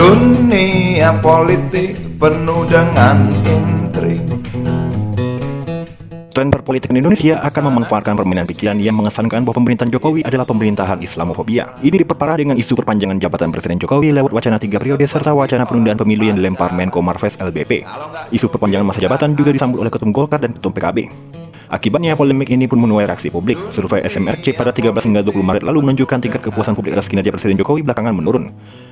Dunia politik penuh dengan intrik. Tren berpolitik di Indonesia akan memanfaatkan permainan pikiran yang mengesankan bahwa pemerintahan Jokowi adalah pemerintahan Islamofobia. Ini diperparah dengan isu perpanjangan jabatan Presiden Jokowi lewat wacana 3 periode serta wacana penundaan pemilu yang dilempar Menko Marves LBP. Isu perpanjangan masa jabatan juga disambut oleh Ketum Golkar dan Ketum PKB. Akibatnya, polemik ini pun menuai reaksi publik. Survei SMRC pada 13 hingga 20 Maret lalu menunjukkan tingkat kepuasan publik atas kinerja Presiden Jokowi belakangan menurun.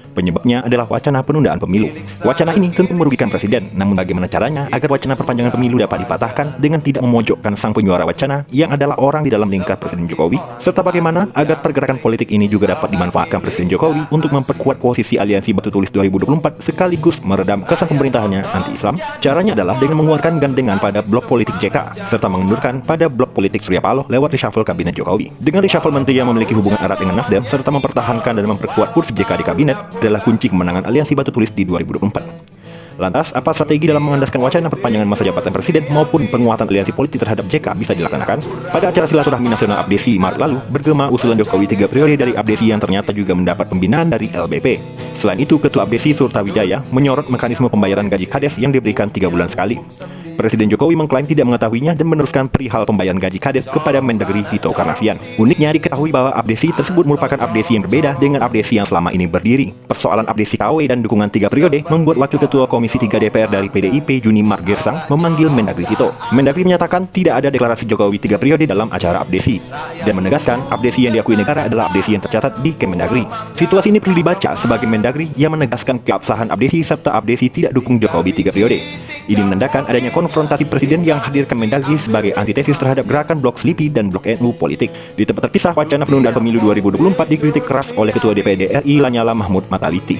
Penyebabnya adalah wacana penundaan pemilu. Wacana ini tentu merugikan Presiden, namun bagaimana caranya agar wacana perpanjangan pemilu dapat dipatahkan dengan tidak memojokkan sang penyuara wacana yang adalah orang di dalam lingkar Presiden Jokowi, serta bagaimana agar pergerakan politik ini juga dapat dimanfaatkan Presiden Jokowi untuk memperkuat posisi Aliansi Batu Tulis 2024 sekaligus meredam kesan pemerintahannya anti-Islam. Caranya adalah dengan mengeluarkan gandengan pada blok politik JK, serta mengendurkan pada blok politik Surya Paloh lewat reshuffle kabinet Jokowi. Dengan reshuffle menteri yang memiliki hubungan erat dengan Nasdem, serta mempertahankan dan memperkuat kursi JK di kabinet, adalah kunci kemenangan Aliansi Batu Tulis di 2024. Lantas, apa strategi dalam mengandaskan wacana perpanjangan masa jabatan Presiden maupun penguatan aliansi politik terhadap JK bisa dilaksanakan? Pada acara silaturahmi nasional Abdesi Maret lalu, bergema usulan Jokowi 3 periode dari Abdesi yang ternyata juga mendapat pembinaan dari LBP. Selain itu, Ketua Abdesi Surtawijaya menyorot mekanisme pembayaran gaji Kades yang diberikan 3 bulan sekali. Presiden Jokowi mengklaim tidak mengetahuinya dan meneruskan perihal pembayaran gaji Kades kepada Mendagri Tito Karnavian. Uniknya diketahui bahwa Abdesi tersebut merupakan Abdesi yang berbeda dengan Abdesi yang selama ini berdiri. Persoalan Abdesi KW dan dukungan 3 periode membuat Wakil Ketua Komisi 3 DPR dari PDIP Juni Margersang memanggil Mendagri Tito. Mendagri menyatakan tidak ada deklarasi Jokowi 3 periode dalam acara Abdesi dan menegaskan Abdesi yang diakui negara adalah Abdesi yang tercatat di Kemendagri. Situasi ini perlu dibaca sebagai Mendagri yang menegaskan keabsahan Abdesi serta Abdesi tidak dukung Jokowi 3 periode. Ini menandakan adanya konfrontasi Presiden yang hadir Kemendagri sebagai antitesis terhadap gerakan Blok Slipi dan Blok NU politik. Di tempat terpisah, wacana penundaan pemilu 2024 dikritik keras oleh Ketua DPD RI Lanyala Mahmud Mataliti,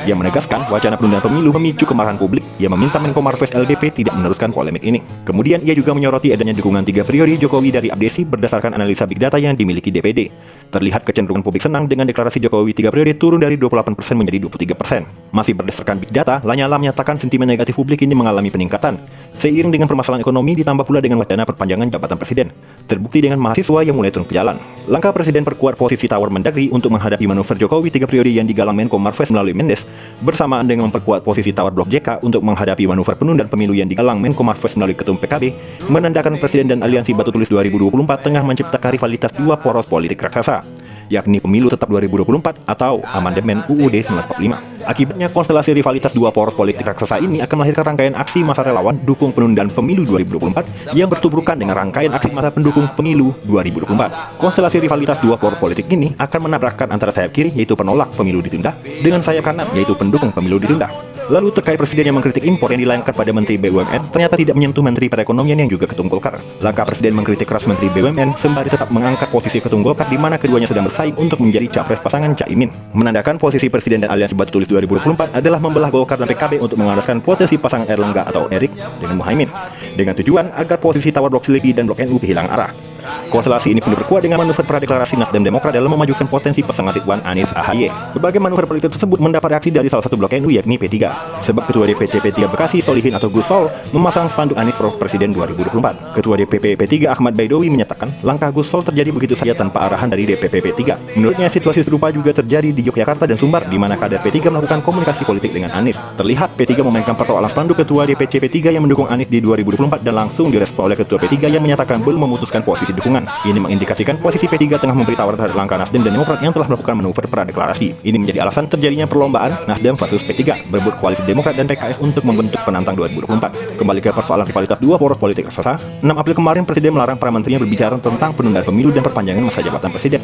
yang menegaskan wacana penundaan pemilu memicu kemarahan publik yang meminta Menko Marves LBP tidak meneruskan polemik ini. Kemudian ia juga menyoroti adanya dukungan 3 periode Jokowi dari Abdesi berdasarkan analisa Big Data yang dimiliki DPD. Terlihat kecenderungan publik senang dengan deklarasi Jokowi 3 periode turun dari 28% menjadi 23%. Masih berdasarkan Big Data, Lanyala menyatakan sentimen negatif publik ini mengalami peningkatan seiring dengan permasalahan ekonomi ditambah pula dengan wacana perpanjangan jabatan Presiden. Terbukti dengan mahasiswa yang mulai turun ke jalan. Langkah Presiden perkuat posisi tawar Mendagri untuk menghadapi manuver Jokowi 3 periode yang digalang Menko Marves melalui Mendes, bersamaan dengan memperkuat posisi tawar Blok JK untuk menghadapi manuver penundaan pemilu yang digalang Menko Marves melalui Ketum PKB, menandakan Presiden dan Aliansi Batu Tulis 2024 tengah menciptakan rivalitas dua poros politik raksasa, yakni pemilu tetap 2024 atau amandemen UUD 1945. Akibatnya, konstelasi rivalitas dua poros politik raksasa ini akan melahirkan rangkaian aksi massa relawan dukung penundaan pemilu 2024 yang bertubrukan dengan rangkaian aksi massa pendukung pemilu 2024. Konstelasi rivalitas dua poros politik ini akan menabrakkan antara sayap kiri, yaitu penolak pemilu ditunda, dengan sayap kanan, yaitu pendukung pemilu ditunda. Lalu terkait Presiden yang mengkritik impor yang dilayangkan pada Menteri BUMN ternyata tidak menyentuh Menteri Perekonomian yang juga Ketum Golkar. Langkah Presiden mengkritik keras Menteri BUMN sembari tetap mengangkat posisi Ketum Golkar di mana keduanya sedang bersaing untuk menjadi capres pasangan Caimin. Menandakan posisi Presiden dan Aliansi Batu Tulis 2024 adalah membelah Golkar dan PKB untuk mengandaskan potensi pasangan Erlangga atau Erik dengan Muhaimin, dengan tujuan agar posisi tawar Blok Slipi dan Blok NU kehilangan arah. Konstelasi ini pun diperkuat dengan manuver pradeklarasi Nasdem Demokrat dalam memajukan potensi pasangan Ridwan Anies AHY. Berbagai manuver politik tersebut mendapat reaksi dari salah satu blok NU yakni P3. Sebab Ketua DPC P3 Bekasi Solihin atau Gus Sol memasang spanduk Anies Prof Presiden 2024. Ketua DPP P3 Ahmad Baidowi menyatakan langkah Gus Sol terjadi begitu saja tanpa arahan dari DPP P3. Menurutnya situasi serupa juga terjadi di Yogyakarta dan Sumbar di mana kader P3 melakukan komunikasi politik dengan Anies. Terlihat P3 memainkan persoalan spanduk Ketua DPC P3 yang mendukung Anies di 2024 dan langsung direspon oleh Ketua P3 yang menyatakan belum memutuskan posisi dukungan. Ini mengindikasikan posisi P3 tengah memberi tawaran terhadap langkah Nasdem dan Demokrat yang telah melakukan manuver pradeklarasi. Ini menjadi alasan terjadinya perlombaan Nasdem versus P3 berebut koalisi Demokrat dan PKS untuk membentuk penantang 2024. Kembali ke persoalan rivalitas dua poros politik raksasa, 6 April kemarin Presiden melarang para menterinya berbicara tentang penundaan pemilu dan perpanjangan masa jabatan Presiden.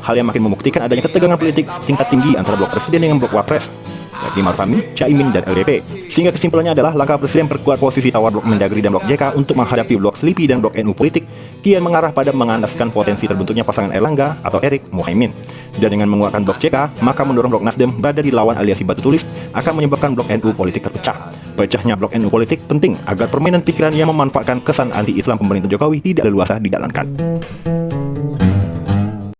Hal yang makin membuktikan adanya ketegangan politik tingkat tinggi antara blok Presiden dengan blok Wapres, yakni Maruf Amin, Caimin, dan LDP. Sehingga kesimpulannya adalah langkah Presiden perkuat posisi tawar Blok Mendagri dan Blok JK untuk menghadapi Blok Slipi dan Blok NU politik kian mengarah pada mengandaskan potensi terbentuknya pasangan Erlangga atau Erik Muhaimin. Dan dengan menguatkan Blok JK, maka mendorong Blok Nasdem berada di lawan Aliansi Batu Tulis akan menyebabkan Blok NU politik terpecah. Pecahnya Blok NU politik penting agar permainan pikiran yang memanfaatkan kesan anti-Islam pemerintah Jokowi tidak leluasa dijalankan.